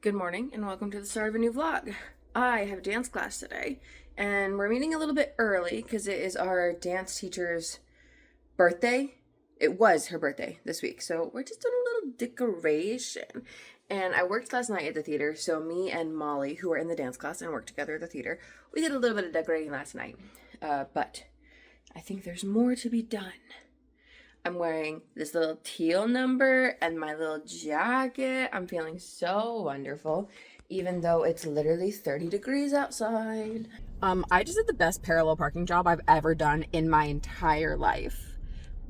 Good morning and welcome to the start of a new vlog. I have dance class today and we're meeting a little bit early because it is our dance teacher's birthday. It was her birthday this week, so we're just doing a little decoration. And I worked last night at the theater, so me and Molly, who are in the dance class and work together at the theater, we did a little bit of decorating last night. But I think there's more to be done. I'm wearing this little teal number and my little jacket. I'm feeling so wonderful, even though it's literally 30 degrees outside. I just did the best parallel parking job I've ever done in my entire life,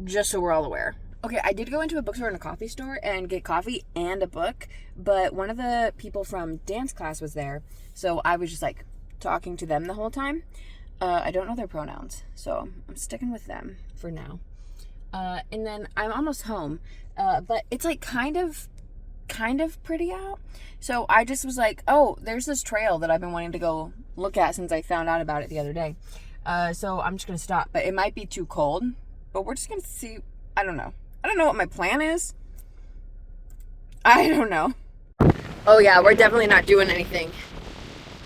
just so we're all aware. Okay, I did go into a bookstore and a coffee store and get coffee and a book, but one of the people from dance class was there, so I was just like talking to them the whole time. I don't know their pronouns, so I'm sticking with them for now. And then I'm almost home, but it's like kind of pretty out. So I just was like, oh, there's this trail that I've been wanting to go look at since I found out about it the other day. So I'm just going to stop, but it might be too cold, but we're just going to see. I don't know what my plan is. I don't know. Oh yeah, we're definitely not doing anything.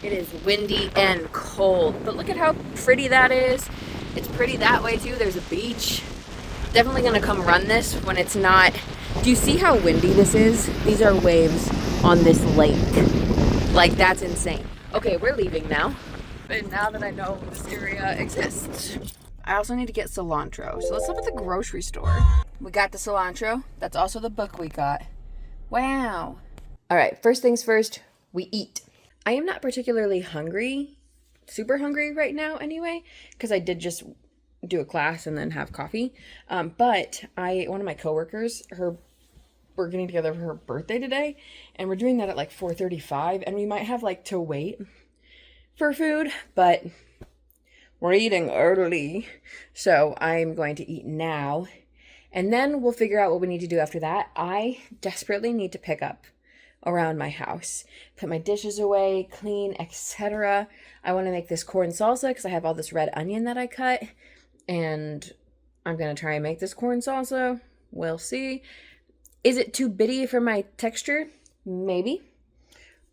It is windy and cold, but look at how pretty that is. It's pretty that way too. There's a beach. Definitely gonna come run this when it's not. Do you see how windy this is? These are waves on this lake. Like, that's insane. Okay, we're leaving now. And now that I know this area exists, I also need to get cilantro. So let's stop at the grocery store. We got the cilantro. That's also the book we got. Wow. All right, first things first, we eat. I am not particularly hungry, super hungry right now anyway, because I did just do a class and then have coffee. But one of my coworkers, we're getting together for her birthday today, and we're doing that at like 4:35, and we might have like to wait for food, but we're eating early, so I'm going to eat now, and then we'll figure out what we need to do after that. I desperately need to pick up around my house, put my dishes away, clean, etc. I want to make this corn salsa because I have all this red onion that I cut, and I'm going to try and make this corn salsa. We'll see. Is it too bitty for my texture? Maybe.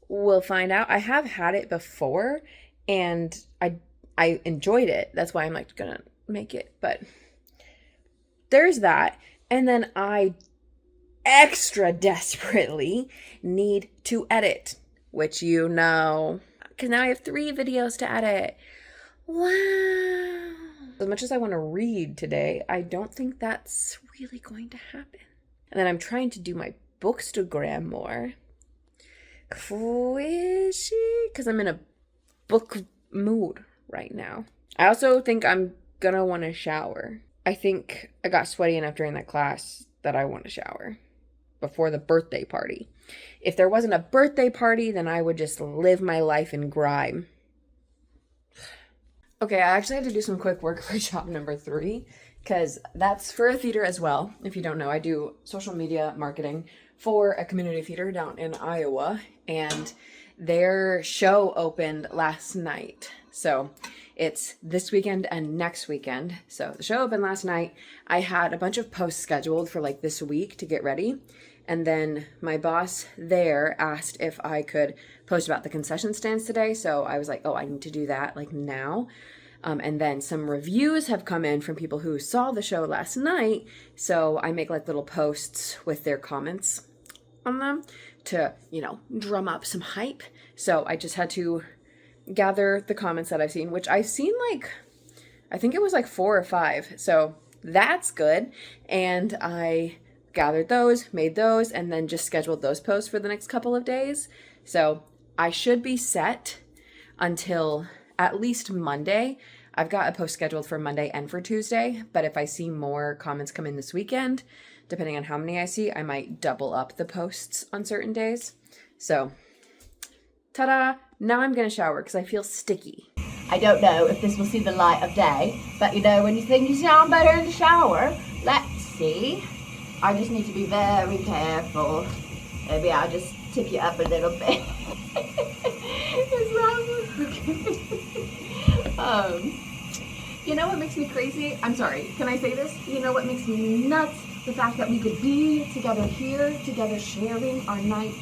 We'll find out. I have had it before, and I enjoyed it. That's why I'm like going to make it. But there's that. And then I extra desperately need to edit, which you know, because now I have 3 videos to edit. Wow. As much as I want to read today, I don't think that's really going to happen. And then I'm trying to do my bookstagram more. Squishy, because I'm in a book mood right now. I also think I'm gonna want to shower. I think I got sweaty enough during that class that I want to shower before the birthday party. If there wasn't a birthday party, then I would just live my life in grime. Okay, I actually had to do some quick work for job number 3, because that's for a theater as well. If you don't know, I do social media marketing for a community theater down in Iowa, and their show opened last night. So it's this weekend and next weekend. So the show opened last night. I had a bunch of posts scheduled for like this week to get ready. And then my boss there asked if I could post about the concession stands today. So I was like, oh, I need to do that like now. And then some reviews have come in from people who saw the show last night. So I make like little posts with their comments on them to, drum up some hype. So I just had to gather the comments that I've seen, which I've seen I think it was like 4 or 5. So that's good. And I gathered those, made those, and then just scheduled those posts for the next couple of days. So I should be set until at least Monday. I've got a post scheduled for Monday and for Tuesday, but if I see more comments come in this weekend, depending on how many I see, I might double up the posts on certain days. So, ta-da! Now I'm gonna shower because I feel sticky. I don't know if this will see the light of day, but when you think you sound better in the shower, let's see. I just need to be very careful. Maybe I'll just tip you up a little bit. Is that okay? You know what makes me crazy? I'm sorry, can I say this? You know what makes me nuts? The fact that we could be together here, together sharing our night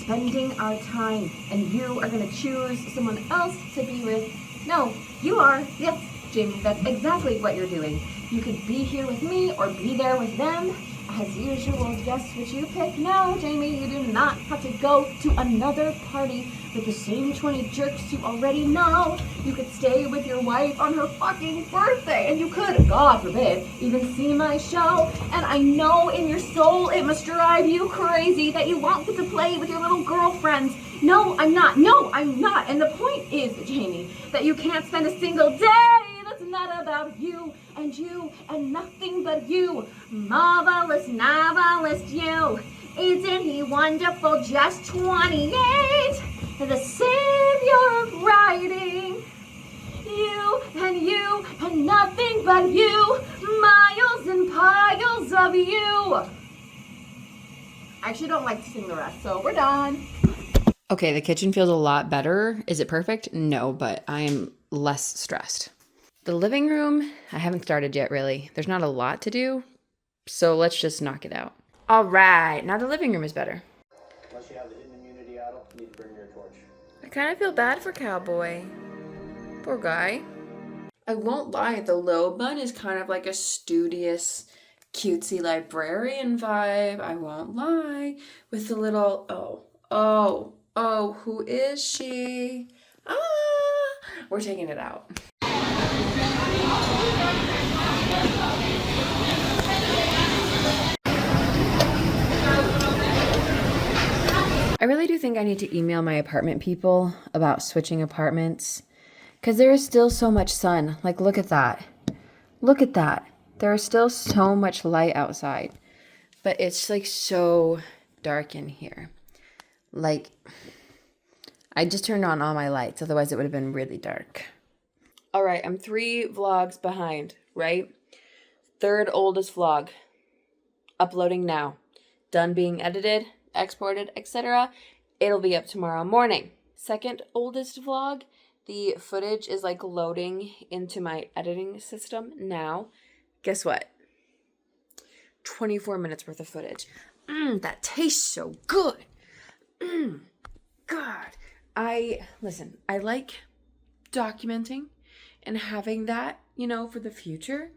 spending our time, and you are going to choose someone else to be with. No, you are. Yes, Jamie, that's exactly what you're doing. You could be here with me or be there with them. As usual, guess what you pick? No, Jamie, you do not have to go to another party with the same 20 jerks you already know. You could stay with your wife on her fucking birthday, and you could, God forbid, even see my show. And I know in your soul it must drive you crazy that you won't get to play with your little girlfriends. No, I'm not. No, I'm not. And the point is, Jamie, that you can't spend a single day that's not about you and nothing but you. Marvelous, novelist you. Isn't he wonderful? Just 28. The savior of writing. You and nothing but you. Miles and piles of you. I actually don't like to sing the rest, so we're done. Okay, the kitchen feels a lot better. Is it perfect? No, but I'm less stressed. The living room, I haven't started yet, really. There's not a lot to do, so let's just knock it out. All right, now the living room is better. Unless you have the hidden immunity idol, you need to bring your torch. I kind of feel bad for Cowboy. Poor guy. I won't lie, the low bun is kind of like a studious, cutesy librarian vibe. I won't lie. With the little, who is she? We're taking it out. I really do think I need to email my apartment people about switching apartments, because there is still so much sun. Like, look at that. Look at that. There is still so much light outside, but it's like so dark in here. Like, I just turned on all my lights, otherwise it would have been really dark. All right, I'm 3 vlogs behind, right? 3rd oldest vlog. Uploading now. Done being edited, exported, etc. It'll be up tomorrow morning. 2nd oldest vlog. The footage is like loading into my editing system now. Guess what? 24 minutes worth of footage. That tastes so good. God. I like documenting and having that, for the future.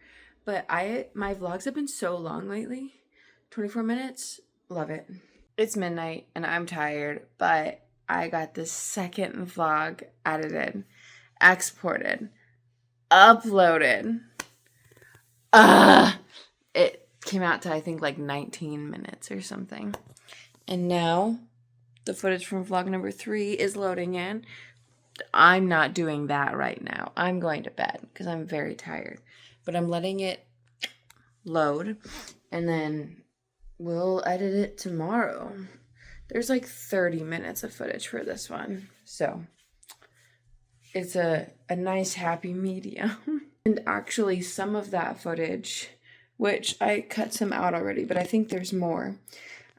But my vlogs have been so long lately. 24 minutes, love it. It's midnight and I'm tired, but I got the 2nd vlog edited, exported, uploaded. It came out to, I think, like 19 minutes or something. And now the footage from vlog number 3 is loading in. I'm not doing that right now. I'm going to bed because I'm very tired. But I'm letting it load and then we'll edit it tomorrow. There's like 30 minutes of footage for this one. So it's a nice happy medium. And actually some of that footage, which I cut some out already, but I think there's more.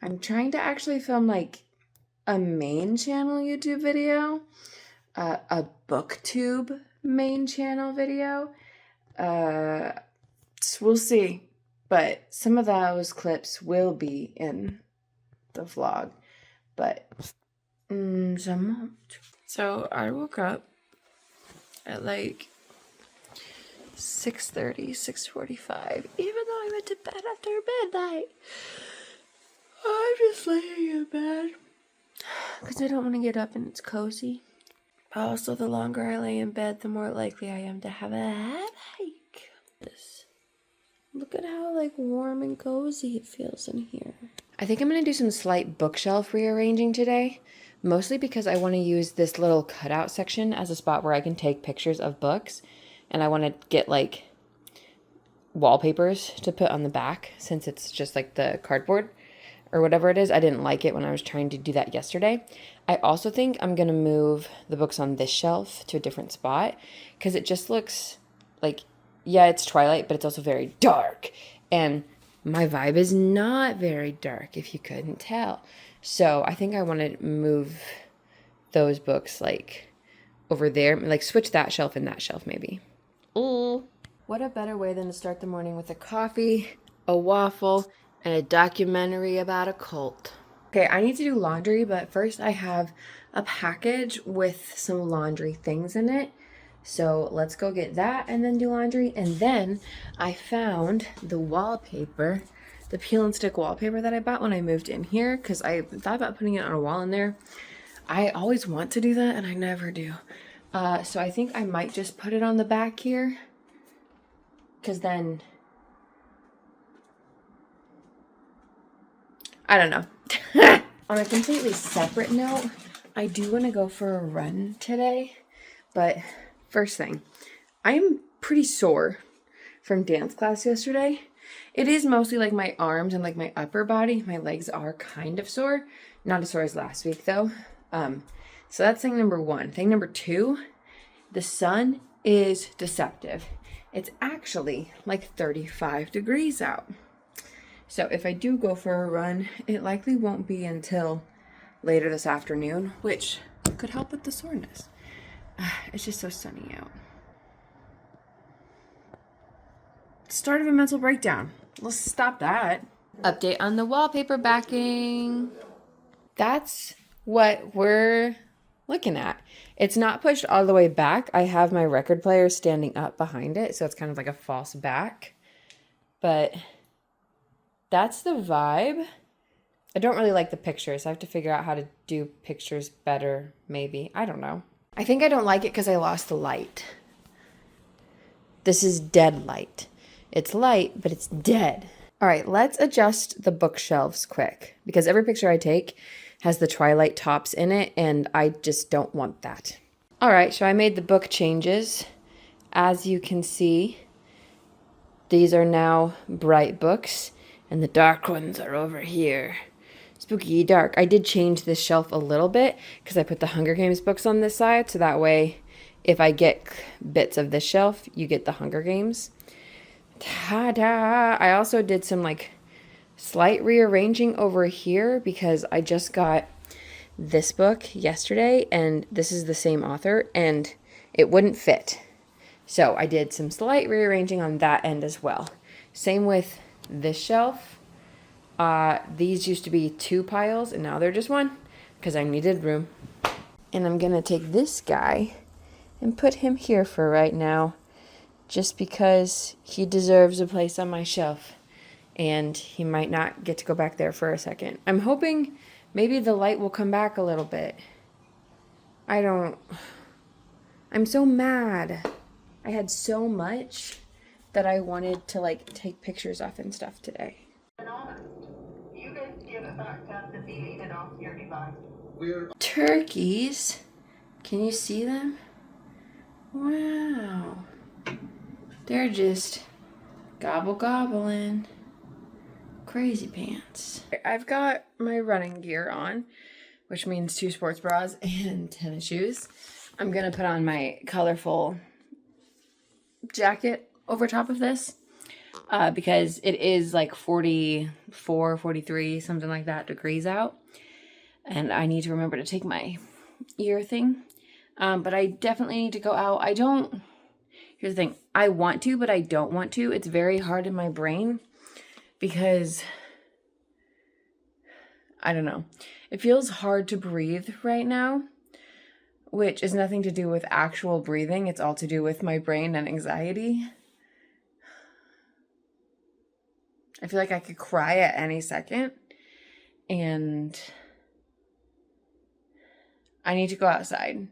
I'm trying to actually film like a main channel YouTube video, a booktube main channel video. We'll see. But some of those clips will be in the vlog, but some won't. So I woke up at like 6:30, 6:45, even though I went to bed after midnight. I'm just laying in bed because I don't want to get up and it's cozy. Also, the longer I lay in bed, the more likely I am to have a headache. Look at how like warm and cozy it feels in here. I think I'm going to do some slight bookshelf rearranging today, mostly because I want to use this little cutout section as a spot where I can take pictures of books, and I want to get like wallpapers to put on the back since it's just like the cardboard or whatever it is. I didn't like it when I was trying to do that yesterday. I also think I'm going to move the books on this shelf to a different spot because it just looks like, yeah, it's twilight, but it's also very dark. And my vibe is not very dark, if you couldn't tell. So I think I want to move those books like over there, like switch that shelf and that shelf maybe. Ooh. What a better way than to start the morning with a coffee, a waffle, and a documentary about a cult. Okay, I need to do laundry, but first I have a package with some laundry things in it. So let's go get that and then do laundry. And then I found the wallpaper, the peel and stick wallpaper that I bought when I moved in here, because I thought about putting it on a wall in there. I always want to do that and I never do. So I think I might just put it on the back here, because then, I don't know. On a completely separate note, I do want to go for a run today, but first thing, I'm pretty sore from dance class yesterday. It is mostly like my arms and like my upper body. My legs are kind of sore. Not as sore as last week though. So that's thing number one. Thing number two, the sun is deceptive. It's actually like 35 degrees out. So if I do go for a run, it likely won't be until later this afternoon, which could help with the soreness. It's just so sunny out. Start of a mental breakdown. Let's stop that. Update on the wallpaper backing. That's what we're looking at. It's not pushed all the way back. I have my record player standing up behind it, so it's kind of like a false back. But that's the vibe. I don't really like the pictures. I have to figure out how to do pictures better, maybe. I don't know. I think I don't like it because I lost the light. This is dead light. It's light, but it's dead. All right, let's adjust the bookshelves quick, because every picture I take has the Twilight tops in it, and I just don't want that. All right, so I made the book changes. As you can see, these are now bright books, and the dark ones are over here. Spooky dark. I did change this shelf a little bit because I put the Hunger Games books on this side, so that way if I get bits of this shelf, you get the Hunger Games. Ta-da! I also did some like slight rearranging over here because I just got this book yesterday and this is the same author and it wouldn't fit. So I did some slight rearranging on that end as well. Same with this shelf. These used to be 2 piles and now they're just 1 because I needed room. And I'm gonna take this guy and put him here for right now, just because he deserves a place on my shelf and he might not get to go back there for a second. I'm hoping maybe the light will come back a little bit. I'm so mad. I had so much that I wanted to like take pictures of and stuff today. You guys give it back to us and be and off your device. Turkeys. Can you see them? Wow. They're just gobbling. Crazy pants. I've got my running gear on, which means 2 sports bras and tennis shoes. I'm gonna put on my colorful jacket over top of this because it is like 44, 43, something like that degrees out. And I need to remember to take my ear thing. But I definitely need to go out. Here's the thing. I want to, but I don't want to. It's very hard in my brain because, I don't know. It feels hard to breathe right now, which is nothing to do with actual breathing. It's all to do with my brain and anxiety. I feel like I could cry at any second. And I need to go outside.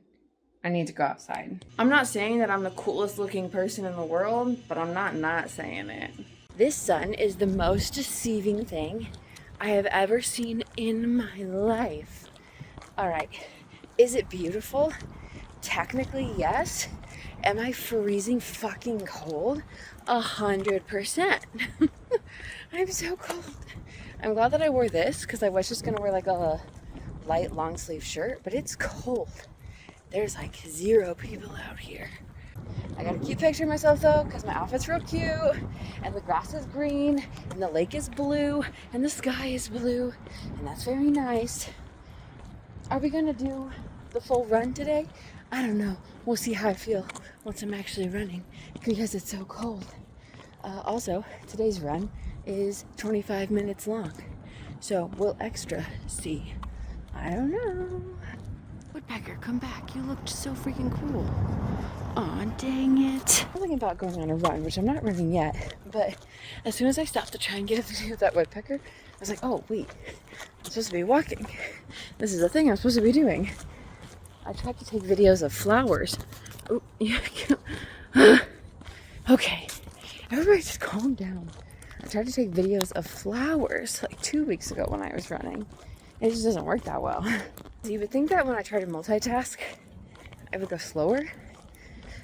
I'm not saying that I'm the coolest looking person in the world, but I'm not saying it. This sun is the most deceiving thing I have ever seen in my life. All right, is it beautiful? Technically, yes. Am I freezing fucking cold? 100%. I'm so cold. I'm glad that I wore this because I was just gonna wear like a light long sleeve shirt, but it's cold. There's like 0 people out here. I got a cute picture of myself though, because my outfit's real cute, and the grass is green, and the lake is blue, and the sky is blue, and that's very nice. Are we gonna do the full run today? I don't know. We'll see how I feel once I'm actually running, because it's so cold. Also, today's run is 25 minutes long. So we'll extra see. I don't know. Woodpecker, come back. You looked so freaking cool. Aw, dang it. I'm thinking about going on a run, which I'm not running yet. But as soon as I stopped to try and get a video of that woodpecker, I was like, oh, wait. I'm supposed to be walking. This is a thing I'm supposed to be doing. I tried to take videos of flowers. Oh, yeah. Okay. Everybody just calm down. I tried to take videos of flowers like 2 weeks ago when I was running. It just doesn't work that well. You would think that when I try to multitask, I would go slower.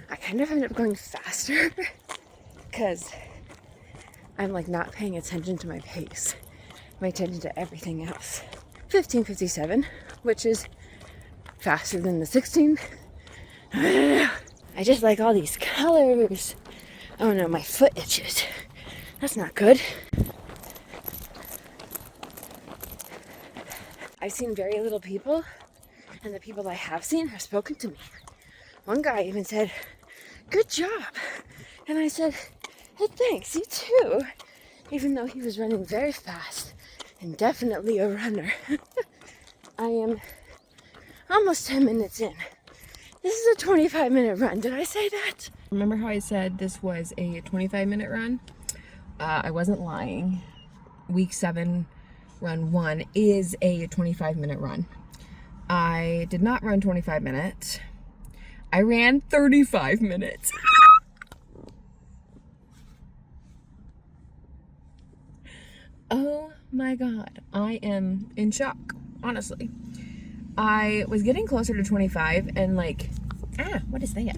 I kind of end up going faster because I'm like not paying attention to my pace. My attention to everything else. 15:57, which is faster than the 16. I just like all these colors. Oh no, my foot itches. That's not good. I've seen very little people, and the people I have seen have spoken to me. One guy even said, "Good job." And I said, "Hey, thanks, you too." Even though he was running very fast and definitely a runner. I am almost 10 minutes in. This is a 25-minute run. Did I say that? Remember how I said this was a 25-minute run? I wasn't lying. Week 7, run 1 is a 25-minute run. I did not run 25 minutes. I ran 35 minutes. Oh my God. I am in shock, honestly. I was getting closer to 25 and like, what is that?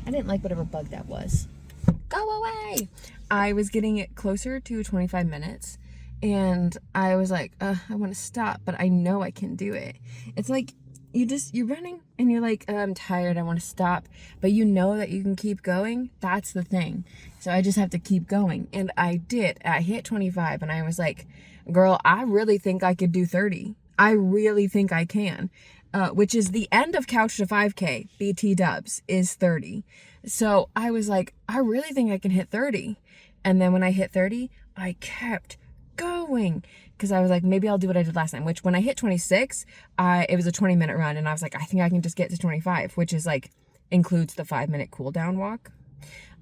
I didn't like whatever bug that was. Go away! I was getting it closer to 25 minutes and I was like, I want to stop, but I know I can do it. It's like, you're running and you're like, I'm tired, I want to stop, but you know that you can keep going. That's the thing. So I just have to keep going. And I did. I hit 25 and I was like, girl, I really think I could do 30. I really think I can, which is the end of Couch to 5K, BT dubs, is 30. So I was like, I really think I can hit 30. And then when I hit 30, I kept going because I was like, maybe I'll do what I did last time, which when I hit 26, it was a 20-minute run. And I was like, I think I can just get to 25, which is like, includes the 5-minute cool down walk.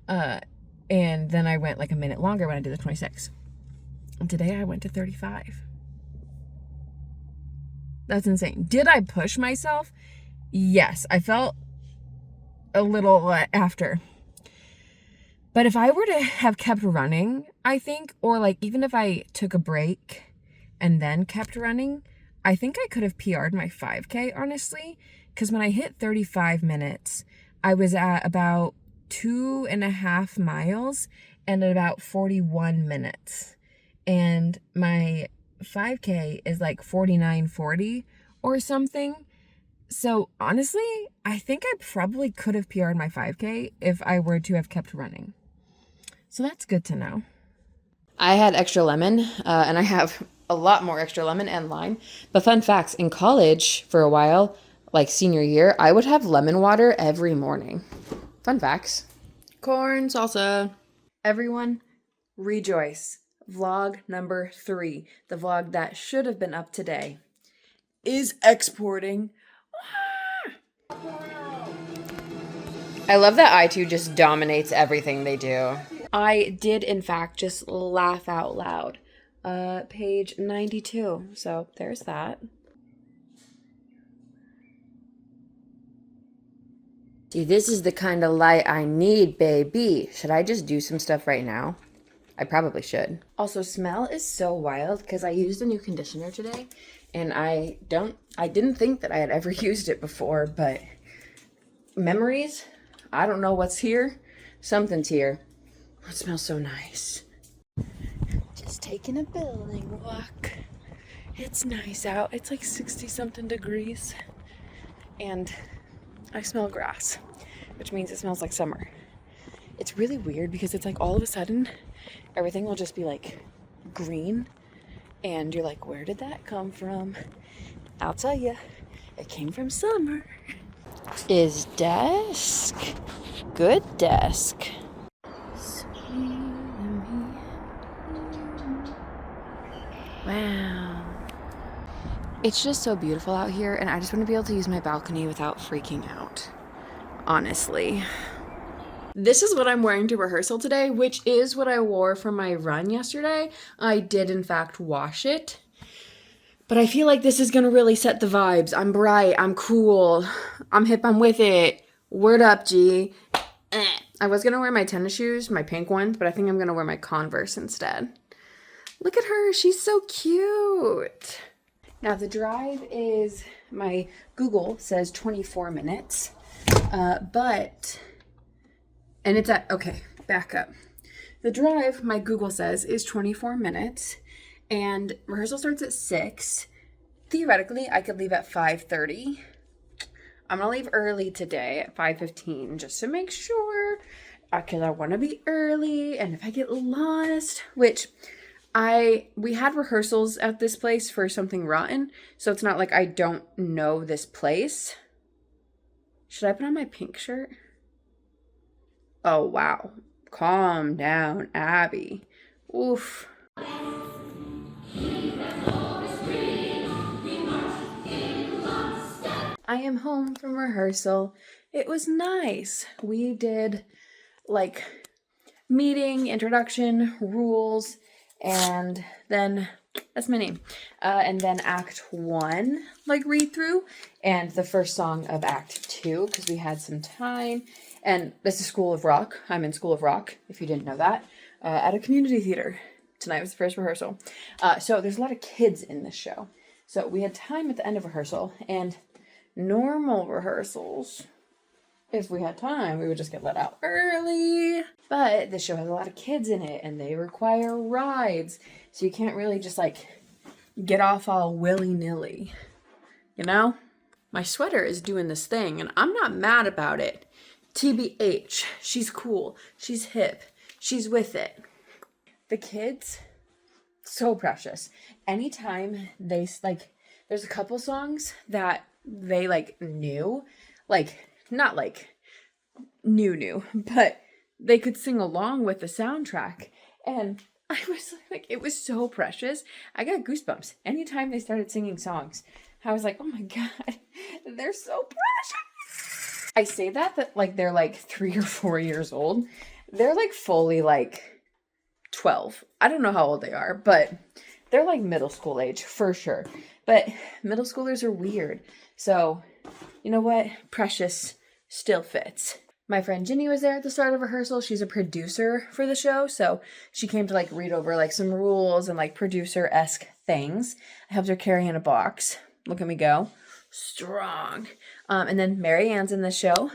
And then I went like a minute longer when I did the 26. And today I went to 35. That's insane. Did I push myself? Yes, I felt a little after. But if I were to have kept running, I think, or like even if I took a break and then kept running, I think I could have PR'd my 5K, honestly. Because when I hit 35 minutes, I was at about 2.5 miles and at about 41 minutes. And my 5K is like 49:40 or something. So honestly, I think I probably could have PR'd my 5K if I were to have kept running. So that's good to know. I had extra lemon, and I have a lot more extra lemon and lime. But fun facts, in college for a while, like senior year, I would have lemon water every morning. Fun facts. Corn salsa. Everyone, rejoice. Vlog number 3, the vlog that should have been up today, is exporting. I love that I2 just dominates everything they do. I did, in fact, just laugh out loud. Page 92. So there's that. See, this is the kind of light I need, baby. Should I just do some stuff right now? I probably should. Also, smell is so wild because I used a new conditioner today and I didn't think that I had ever used it before, but memories, I don't know what's here. Something's here. It smells so nice. Just taking a building walk. It's nice out. It's like 60 something degrees and I smell grass, which means it smells like summer. It's really weird because it's like all of a sudden everything will just be like green and you're like, where did that come from? I'll tell you, it came from summer. Is desk good desk? My Wow. It's just so beautiful out here, and I just want to be able to use my balcony without freaking out. Honestly. This is what I'm wearing to rehearsal today, which is what I wore for my run yesterday. I did, in fact, wash it. But I feel like this is going to really set the vibes. I'm bright. I'm cool. I'm hip. I'm with it. Word up, G. I was going to wear my tennis shoes, my pink ones, but I think I'm going to wear my Converse instead. Look at her. She's so cute. Now, the drive is, my Google says 24 minutes. And it's at, okay, back up. The drive, my Google says, is 24 minutes. And rehearsal starts at 6. Theoretically, I could leave at 5:30. I'm going to leave early today at 5:15 just to make sure. Because I want to be early. And if I get lost, which we had rehearsals at this place for Something Rotten. So it's not like I don't know this place. Should I put on my pink shirt? Oh, wow. Calm down, Abby. Oof. I am home from rehearsal. It was nice. We did like meeting, introduction, rules, and then that's my name. And then Act 1, like read through, and the first song of Act 2 because we had some time. And this is School of Rock. I'm in School of Rock, if you didn't know that, at a community theater. Tonight was the first rehearsal. So there's a lot of kids in this show. So we had time at the end of rehearsal, and normal rehearsals, if we had time, we would just get let out early. But this show has a lot of kids in it, and they require rides. So you can't really just, like, get off all willy-nilly, you know? My sweater is doing this thing, and I'm not mad about it. TBH, she's cool, she's hip, she's with it. The kids, so precious. Anytime they, like, there's a couple songs that they, like, knew, like, not, like, new, but they could sing along with the soundtrack. And I was, like, it was so precious. I got goosebumps. Anytime they started singing songs, I was like, oh my God, they're so precious. I say that, like, they're, like, 3 or 4 years old. They're, like, fully, like, 12. I don't know how old they are, but they're, like, middle school age, for sure. But middle schoolers are weird. So, you know what? Precious still fits. My friend Ginny was there at the start of rehearsal. She's a producer for the show, so she came to, like, read over, like, some rules and, like, producer-esque things. I helped her carry in a box. Look at me go. Strong. And then Mary Ann's in the show.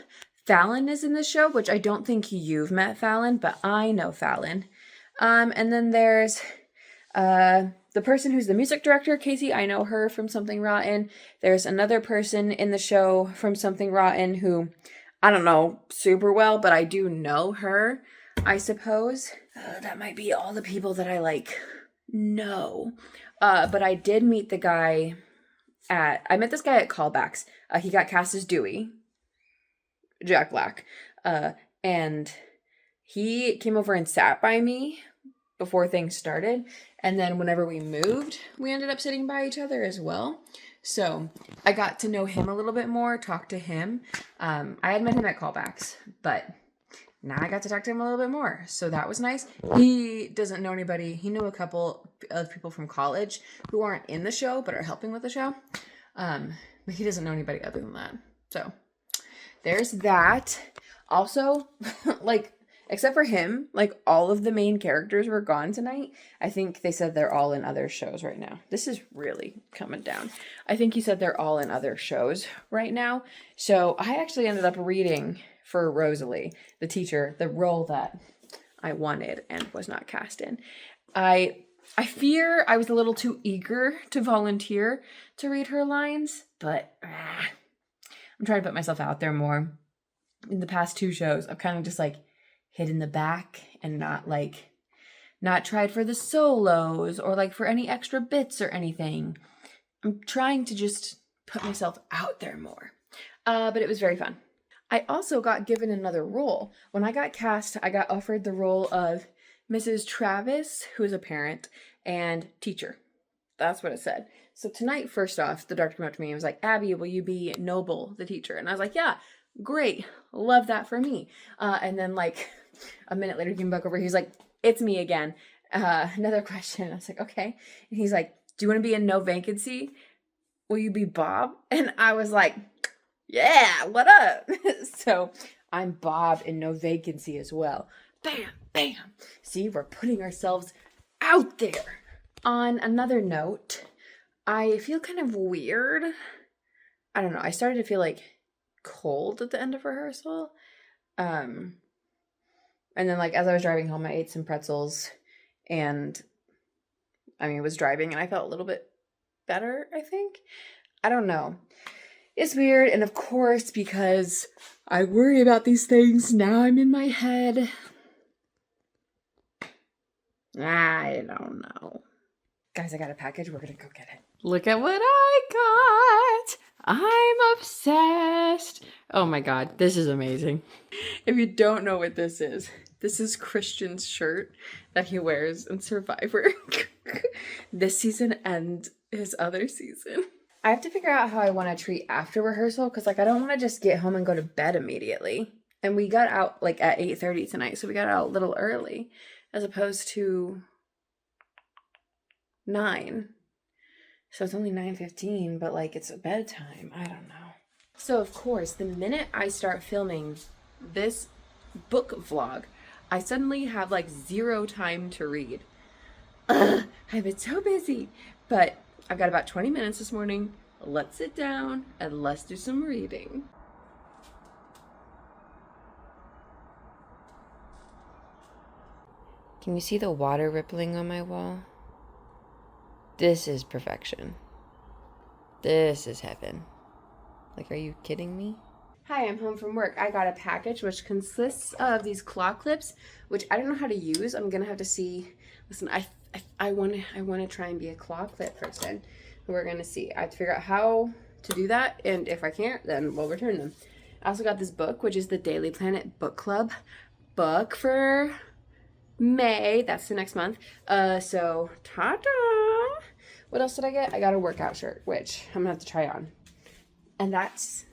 Fallon is in the show, which I don't think you've met Fallon, but I know Fallon. And then there's the person who's the music director, Casey. I know her from Something Rotten. There's another person in the show from Something Rotten who I don't know super well, but I do know her, I suppose. That might be all the people that I, like, know. But I did meet the guy I met this guy at Callbacks. He got cast as Dewey, Jack Black. And he came over and sat by me before things started. And then whenever we moved, we ended up sitting by each other as well. So I got to know him a little bit more, talk to him. I had met him at Callbacks, but now I got to talk to him a little bit more. So that was nice. He doesn't know anybody. He knew a couple of people from college who aren't in the show, but are helping with the show. But he doesn't know anybody other than that. So there's that. Also, like, except for him, like, all of the main characters were gone tonight. I think they said they're all in other shows right now. This is really coming down. I think he said they're all in other shows right now. So I actually ended up reading for Rosalie, the teacher, the role that I wanted and was not cast in. I fear I was a little too eager to volunteer to read her lines, but I'm trying to put myself out there more. In the past 2 shows, I've kind of just, like, hid in the back and not tried for the solos or, like, for any extra bits or anything. I'm trying to just put myself out there more. But it was very fun. I also got given another role. When I got cast, I got offered the role of Mrs. Travis, who is a parent and teacher. That's what it said. So tonight, first off, the doctor came up to me and was like, Abbie, will you be Noble, the teacher? And I was like, yeah, great. Love that for me. And then like a minute later, he came back over. He's like, it's me again. Another question. I was like, okay. And he's like, do you want to be in no vacancy? Will you be Bob? And I was like, yeah, what up? So I'm Bob in no vacancy as well. Bam, bam. See, we're putting ourselves out there. On another note, I feel kind of weird. I don't know. I started to feel like cold at the end of rehearsal. And then like as I was driving home, I ate some pretzels and was driving and I felt a little bit better, I think. I don't know. It's weird. And of course, because I worry about these things, now I'm in my head. I don't know. Guys, I got a package. We're gonna go get it. Look at what I got. I'm obsessed. Oh my God, this is amazing. If you don't know what this is Christian's shirt that he wears in Survivor. This season and his other season. I have to figure out how I want to treat after rehearsal because like I don't want to just get home and go to bed immediately. And we got out like at 8:30 tonight, so we got out a little early as opposed to 9. So it's only 9:15, but like it's bedtime. I don't know. So of course, the minute I start filming this book vlog, I suddenly have like 0 time to read. I've been so busy, but I've got about 20 minutes this morning. Let's sit down and let's do some reading. Can you see the water rippling on my wall? This is perfection. This is heaven. Like, are you kidding me? Hi, I'm home from work. I got a package which consists of these claw clips, which I don't know how to use. I'm gonna have to see. Listen, I want to try and be a claw clip person. We're gonna see. I have to figure out how to do that, and if I can't, then we'll return them. I also got this book, which is the Daily Planet Book Club book for May. That's the next month. So ta-da! What else did I get? I got a workout shirt, which I'm gonna have to try on. And that's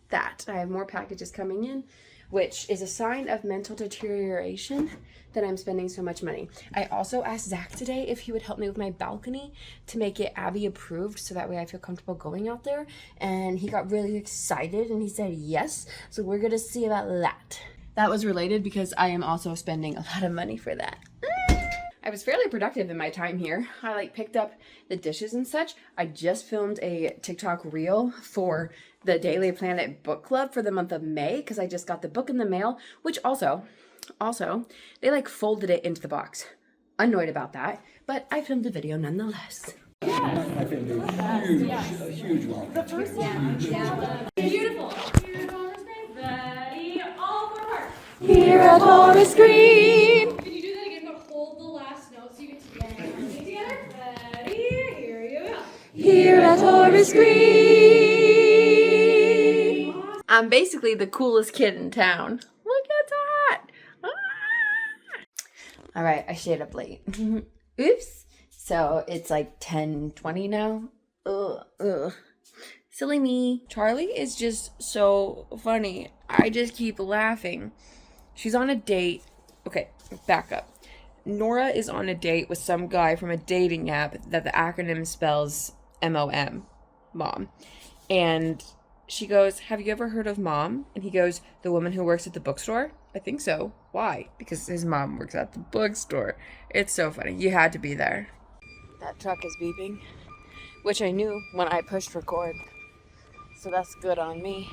that. I have more packages coming in, which is a sign of mental deterioration that I'm spending so much money. I also asked Zach today if he would help me with my balcony to make it Abbie approved so that way I feel comfortable going out there. And he got really excited and he said yes. So we're gonna see about that. That was related because I am also spending a lot of money for that. I was fairly productive in my time here. I like picked up the dishes and such. I just filmed a TikTok reel for the Daily Planet Book Club for the month of May because I just got the book in the mail, which also, they like folded it into the box. Annoyed about that, but I filmed a video nonetheless. I think a huge one. The first one. Yeah. Beautiful. Ready, all for heart. Here at Horace Green. Can you do that again, but hold the last note so you get to bang everything together? Ready, here you go. Here at Horace Green. I'm basically the coolest kid in town. Look at that. All right, I stayed up late. Oops. So it's like 10:20 now. Ugh. Silly me. Charlie is just so funny. I just keep laughing. She's on a date. Okay, back up. Nora is on a date with some guy from a dating app that the acronym spells MOM, mom. And she goes, have you ever heard of Mom? And he goes, the woman who works at the bookstore? I think so. Why? Because his mom works at the bookstore. It's so funny. You had to be there. That truck is beeping, which I knew when I pushed record. So that's good on me.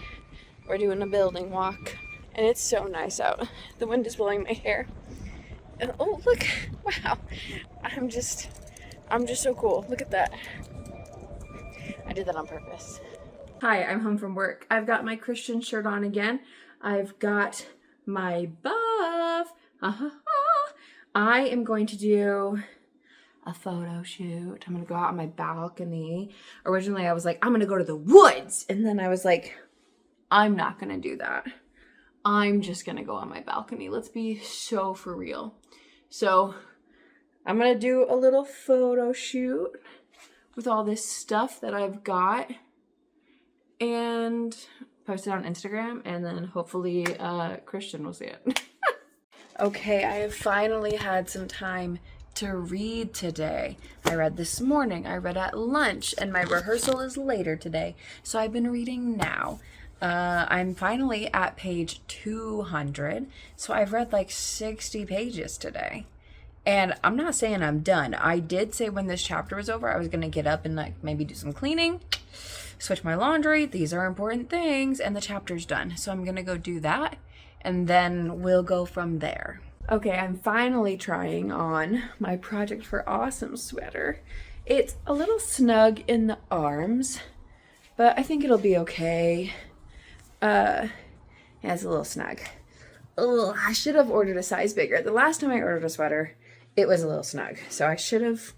We're doing a building walk, and it's so nice out. The wind is blowing my hair. And oh, look. Wow. I'm just so cool. Look at that. I did that on purpose. Hi, I'm home from work. I've got my Christian shirt on again. I've got my buff. I am going to do a photo shoot. I'm gonna go out on my balcony. Originally, I was like, I'm gonna go to the woods. And then I was like, I'm not gonna do that. I'm just gonna go on my balcony. Let's be so for real. So I'm gonna do a little photo shoot. with all this stuff that I've got and post it on Instagram, and then hopefully Christian will see it. Okay, I have finally had some time to read today. I read this morning, I read at lunch, and my rehearsal is later today, so I've been reading now. I'm finally at page 200, so I've read like 60 pages today. And I'm not saying I'm done. I did say when this chapter was over, I was gonna get up and like maybe do some cleaning, switch my laundry. These are important things, and the chapter's done. So I'm gonna go do that, and then we'll go from there. Okay, I'm finally trying on my Project for Awesome sweater. It's a little snug in the arms, but I think it'll be okay. Yeah, it's a little snug. Ugh, I should have ordered a size bigger. The last time I ordered a sweater, it was a little snug, so I should have.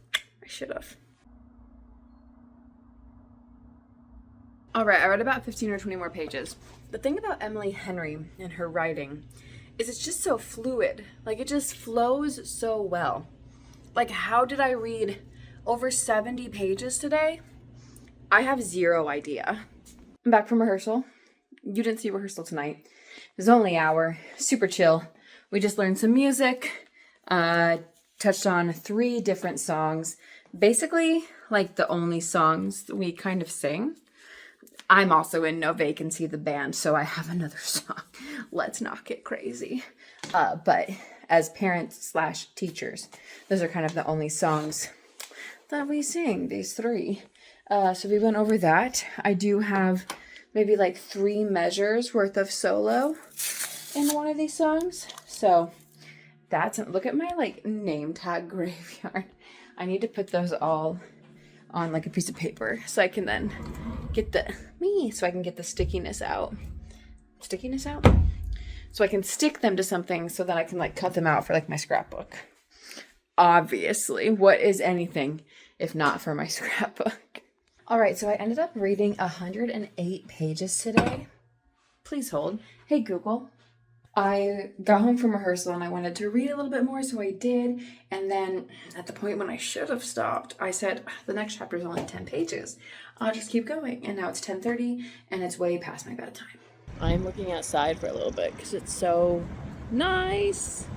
All right, I read about 15 or 20 more pages. The thing about Emily Henry and her writing is it's just so fluid. Like, it just flows so well. Like, how did I read over 70 pages today? I have zero idea. I'm back from rehearsal. You didn't see rehearsal tonight. It was only an hour, super chill. We just learned some music, touched on 3 different songs. Basically, like the only songs we kind of sing. I'm also in No Vacancy, the band, so I have another song. Let's not get crazy. But as parents / teachers, those are kind of the only songs that we sing, these 3. So we went over that. I do have maybe like 3 measures worth of solo in one of these songs. So that's, look at my like name tag graveyard. I need to put those all on like a piece of paper so I can then get the stickiness out. So I can stick them to something so that I can like cut them out for like my scrapbook. Obviously, what is anything if not for my scrapbook? All right, so I ended up reading 108 pages today. Please hold. Hey, Google. I got home from rehearsal and I wanted to read a little bit more, so I did. And then at the point when I should have stopped, I said, the next chapter is only 10 pages. I'll just keep going. And now it's 10:30 and it's way past my bedtime. I'm looking outside for a little bit because it's so nice.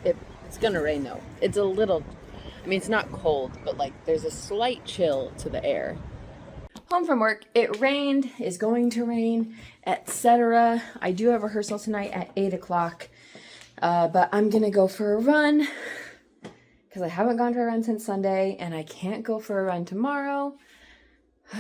It's gonna rain though. It's a little, I mean, it's not cold, but like there's a slight chill to the air. Home from work, it rained, is going to rain, etc. I do have rehearsal tonight at 8 o'clock, but I'm gonna go for a run because I haven't gone for a run since Sunday and I can't go for a run tomorrow. So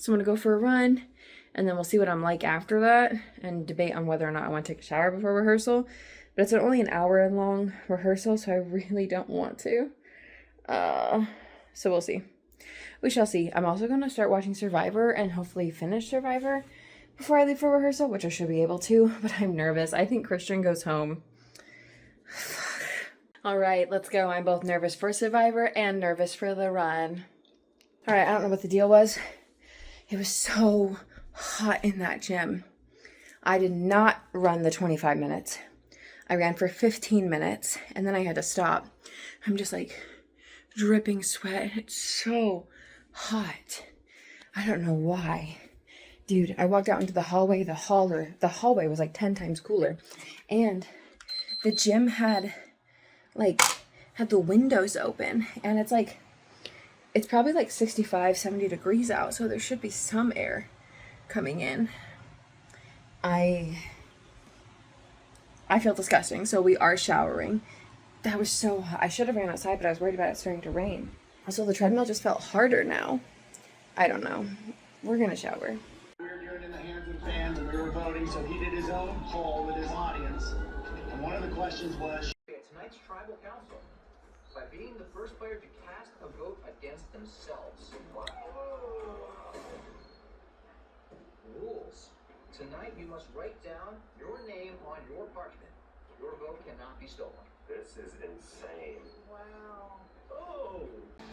I'm gonna go for a run and then we'll see what I'm like after that and debate on whether or not I want to take a shower before rehearsal. But it's only an hour long rehearsal, so I really don't want to. So we'll see. We shall see. I'm also going to start watching Survivor and hopefully finish Survivor before I leave for rehearsal, which I should be able to, but I'm nervous. I think Christian goes home. All right, let's go. I'm both nervous for Survivor and nervous for the run. All right, I don't know what the deal was. It was so hot in that gym. I did not run the 25 minutes. I ran for 15 minutes and then I had to stop. I'm just like dripping sweat. It's so hot. I don't know why. Dude, I walked out into the hallway. The hallway was like 10 times cooler. And the gym had the windows open. And it's probably like 65, 70 degrees out. So there should be some air coming in. I feel disgusting, so we are showering. That was so hot. I should have ran outside, but I was worried about it starting to rain. Also, the treadmill just felt harder now. I don't know. We're gonna shower. We were doing it in the hands of the fans and we were voting, so he did his own poll with his audience. And one of the questions was, tonight's tribal council by being the first player to cast a vote against themselves. Wow. Rules. Tonight you must write down your name on your parchment. Your vote cannot be stolen. This is insane. Wow. Oh!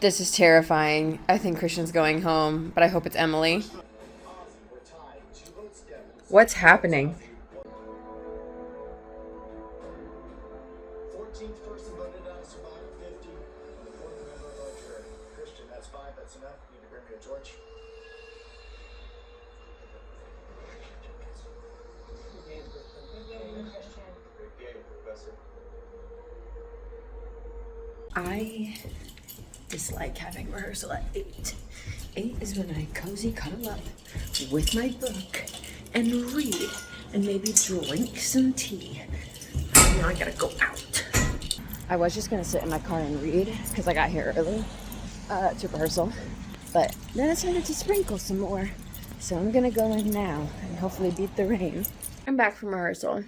This is terrifying. I think Christian's going home, but I hope it's Emily. What's happening? 14th person voted out of Survivor 50, the fourth member of our jury. I dislike having rehearsal at 8. 8 is when I cozy cuddle up with my book and read and maybe drink some tea. Now I gotta go out. I was just gonna sit in my car and read because I got here early to rehearsal, but then it started to sprinkle some more. So I'm gonna go in now and hopefully beat the rain. I'm back from rehearsal.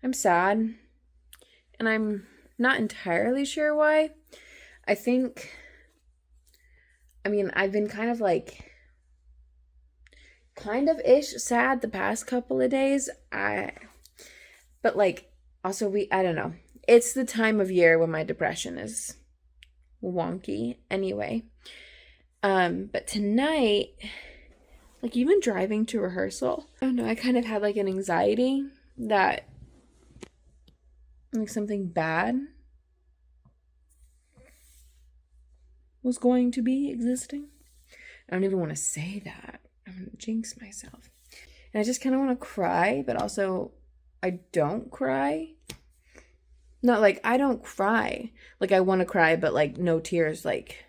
I'm sad, and I'm not entirely sure why. I've been kind of ish sad the past couple of days. I don't know. It's the time of year when my depression is wonky anyway. But tonight, like even driving to rehearsal, I don't know, I kind of had like an anxiety that like something bad was going to be existing. I don't even want to say that. I'm going to jinx myself. And I just kind of want to cry, but also I don't cry. Not like I don't cry. Like I want to cry, but like no tears, like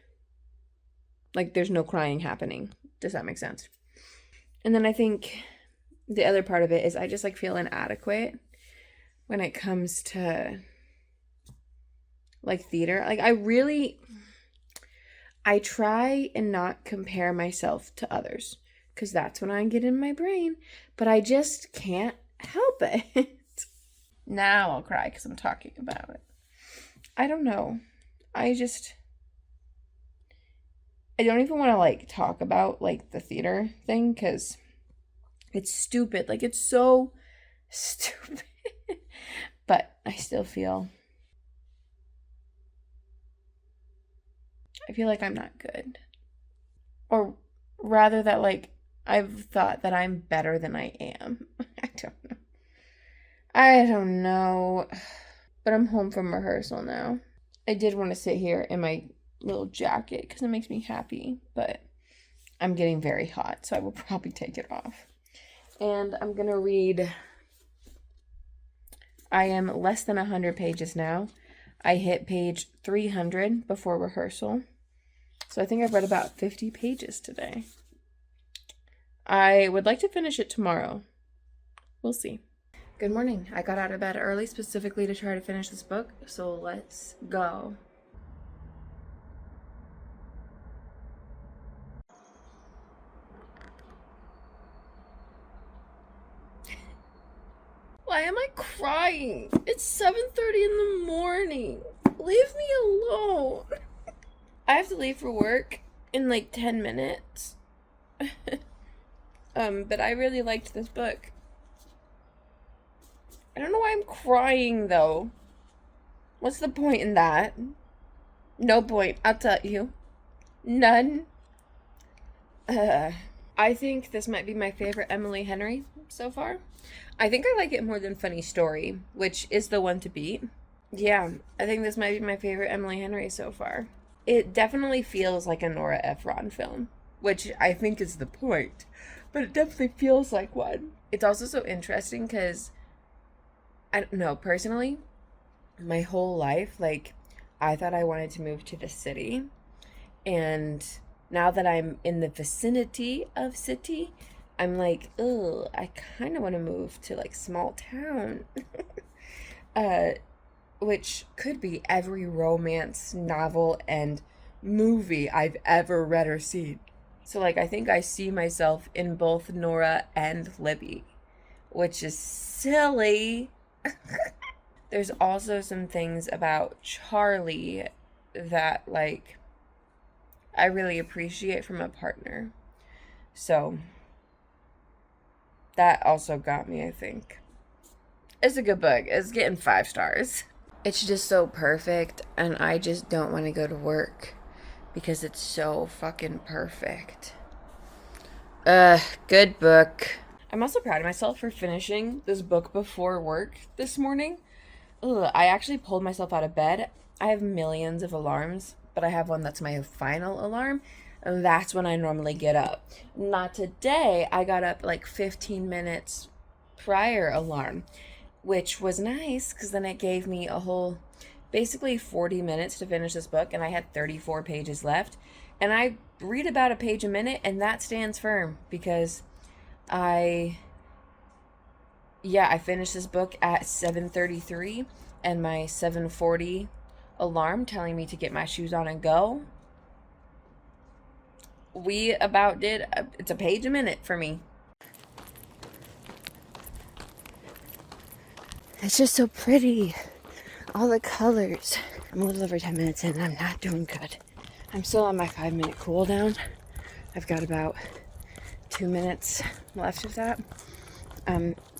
there's no crying happening. Does that make sense? And then I think the other part of it is I just like feel inadequate when it comes to like theater. Like I try and not compare myself to others because that's when I get in my brain, but I just can't help it. Now I'll cry because I'm talking about it. I don't know. I don't even want to like talk about like the theater thing because it's stupid. Like it's so stupid. But I still feel like I'm not good. Or rather that like I've thought that I'm better than I am. I don't know. But I'm home from rehearsal now. I did want to sit here in my little jacket because it makes me happy, but I'm getting very hot, so I will probably take it off. And I'm going to read. I am less than 100 pages now. I hit page 300 before rehearsal. So I think I've read about 50 pages today. I would like to finish it tomorrow. We'll see. Good morning. I got out of bed early specifically to try to finish this book, so let's go. Why am I crying? It's 7:30 in the morning. Leave me alone. I have to leave for work in like 10 minutes. But I really liked this book. I don't know why I'm crying though. What's the point in that? No point, I'll tell you. None. I think this might be my favorite Emily Henry so far. I think I like it more than Funny Story, which is the one to beat. Yeah, I think this might be my favorite Emily Henry so far. It definitely feels like a Nora Ephron film, which I think is the point, but it definitely feels like one. It's also so interesting because, I don't know, personally, my whole life, like, I thought I wanted to move to the city, and now that I'm in the vicinity of city, I'm like, ugh, I kind of want to move to, like, small town. Which could be every romance novel and movie I've ever read or seen. So, like, I think I see myself in both Nora and Libby, which is silly. There's also some things about Charlie that, like, I really appreciate from a partner. So, that also got me, I think. It's a good book. It's getting 5 stars. It's just so perfect, and I just don't want to go to work because it's so fucking perfect. Good book. I'm also proud of myself for finishing this book before work this morning. I actually pulled myself out of bed. I have millions of alarms, but I have one that's my final alarm, and that's when I normally get up. Not today. I got up like 15 minutes prior alarm, which was nice because then it gave me a whole basically 40 minutes to finish this book, and I had 34 pages left. And I read about a page a minute, and that stands firm because I finished this book at 7:33, and my 7:40 alarm telling me to get my shoes on and go. We about did, it's a page a minute for me. It's just so pretty. All the colors. I'm a little over 10 minutes in and I'm not doing good. I'm still on my 5-minute cool down. I've got about 2 minutes left of that.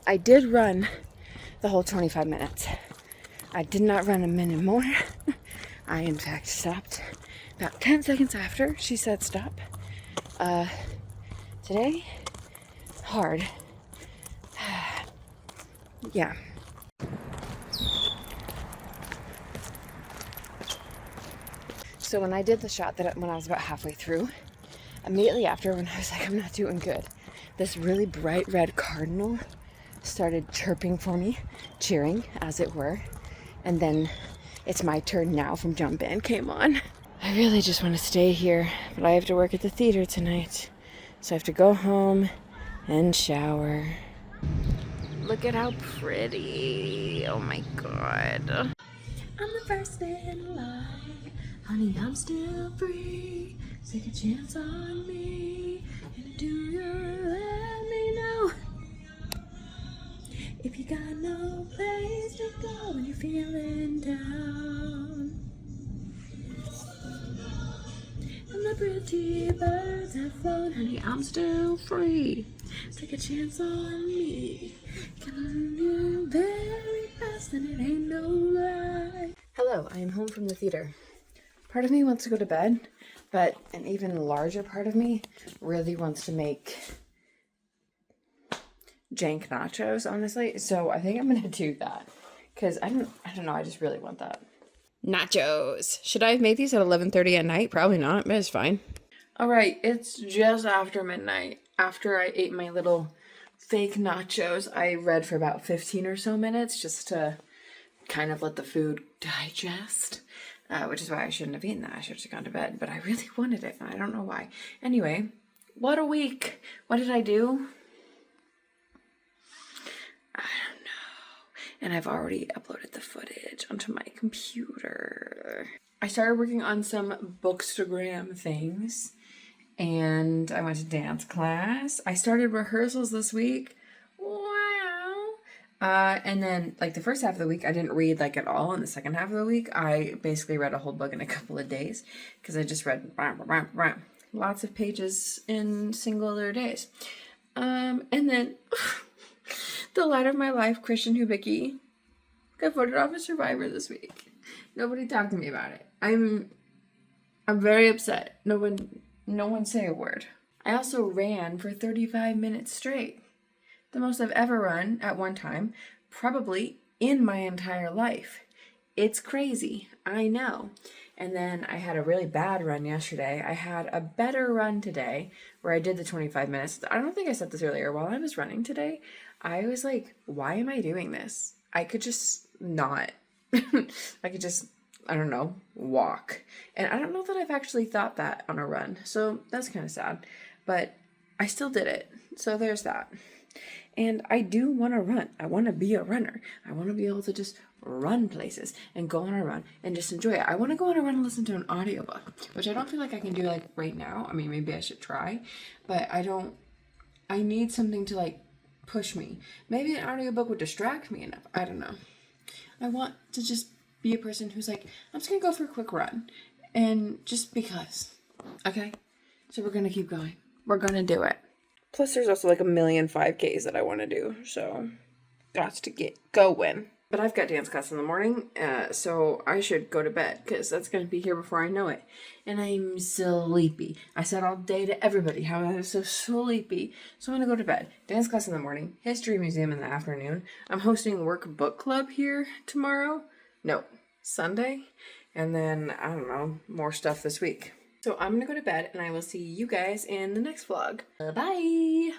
I did run the whole 25 minutes. I did not run a minute more. I, in fact, stopped about 10 seconds after she said stop. Today, hard. Yeah. So when I did the shot when I was about halfway through, immediately after, when I was like, I'm not doing good, this really bright red cardinal started chirping for me, cheering, as it were. And then It's My Turn Now from Jump Band came on. I really just want to stay here, but I have to work at the theater tonight. So I have to go home and shower. Look at how pretty. Oh my god. I'm the first in line. Honey, I'm still free. Take a chance on me. And do you let me know if you got no place to go when you're feeling down? And the pretty birds have flown. Honey, I'm still free. Take a chance on me. Can you very fast and it ain't no lie. Hello, I am home from the theater. Part of me wants to go to bed, but an even larger part of me really wants to make jank nachos, honestly. So I think I'm gonna do that because I don't know. I just really want that. Nachos. Should I have made these at 11:30 at night? Probably not, but it's fine. All right, it's just after midnight. After I ate my little fake nachos, I read for about 15 or so minutes just to kind of let the food digest. Which is why I shouldn't have eaten that. I should have gone to bed, but I really wanted it, and I don't know why. Anyway, what a week. What did I do? I don't know. And I've already uploaded the footage onto my computer. I started working on some bookstagram things, and I went to dance class. I started rehearsals this week. Wow. And then, like, the first half of the week, I didn't read, like, at all. And the second half of the week, I basically read a whole book in a couple of days. Because I just read lots of pages in singular days. And then, the light of my life, Christian Hubicki, got voted off as Survivor this week. Nobody talked to me about it. I'm very upset. No one say a word. I also ran for 35 minutes straight. The most I've ever run at one time, probably in my entire life. It's crazy, I know. And then I had a really bad run yesterday. I had a better run today where I did the 25 minutes. I don't think I said this earlier. While I was running today, I was like, why am I doing this? I could just not. I could just, I don't know, walk. And I don't know that I've actually thought that on a run. So that's kind of sad. But I still did it. So there's that. And I do want to run. I want to be a runner. I want to be able to just run places and go on a run and just enjoy it. I want to go on a run and listen to an audiobook, which I don't feel like I can do like right now. I mean, maybe I should try, but I need something to like push me. Maybe an audiobook would distract me enough. I don't know. I want to just be a person who's like, I'm just going to go for a quick run and just because. Okay. So we're going to keep going. We're going to do it. Plus, there's also like 1,000,000 5Ks that I want to do, so got to get going. But I've got dance class in the morning, so I should go to bed because that's going to be here before I know it. And I'm sleepy. I said all day to everybody how I was so sleepy, so I'm going to go to bed. Dance class in the morning, history museum in the afternoon. I'm hosting work book club here tomorrow. No, Sunday. And then, I don't know, more stuff this week. So I'm going to go to bed, and I will see you guys in the next vlog. Bye!